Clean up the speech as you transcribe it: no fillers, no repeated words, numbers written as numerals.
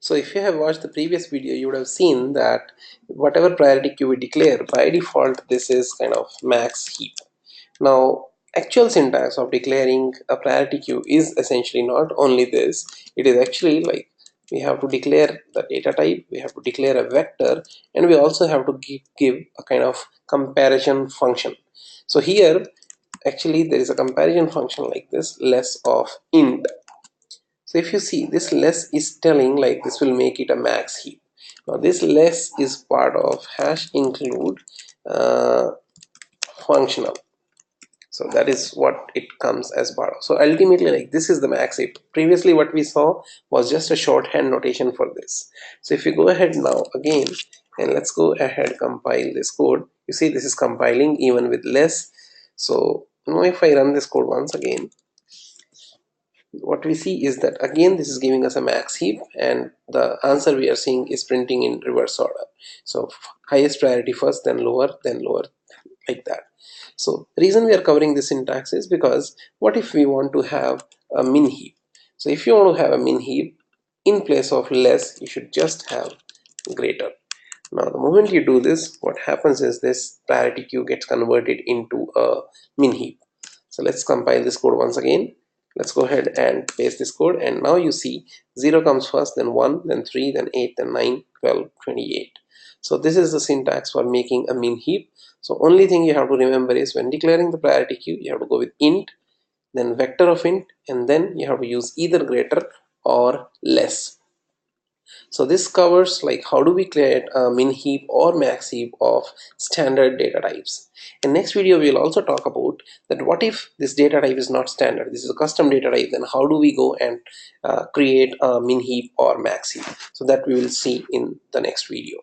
So if you have watched the previous video, you would have seen that whatever priority queue we declare, by default this is kind of max heap. Now actual syntax of declaring a priority queue is essentially not only this, it is actually like we have to declare the data type, we have to declare a vector, and we also have to give a kind of comparison function. So here actually there is a comparison function like this, less of int. So if you see, this less is telling like this will make it a max heap. Now this less is part of hash include functional. So that is what it comes as part of. So ultimately, like, this is the max heap. Previously what we saw was just a shorthand notation for this. So if you go ahead now again and let's go ahead compile this code, you see this is compiling even with less. So now if I run this code once again, what we see is that again this is giving us a max heap, and the answer we are seeing is printing in reverse order. So highest priority first, then lower, like that. So the reason we are covering this syntax is because what if we want to have a min heap? So if you want to have a min heap, in place of less you should just have greater. Now the moment you do this, what happens is this priority queue gets converted into a min heap. So let's compile this code once again. Let's go ahead and paste this code, and now you see 0 comes first, then 1, then 3, then 8, then 9, 12, 28. So this is the syntax for making a min heap. So only thing you have to remember is when declaring the priority queue, you have to go with int, then vector of int, and then you have to use either greater or less. So this covers like how do we create a min heap or max heap of standard data types. In next video we will also talk about that what if this data type is not standard, this is a custom data type, then how do we go and create a min heap or max heap. So that we will see in the next video.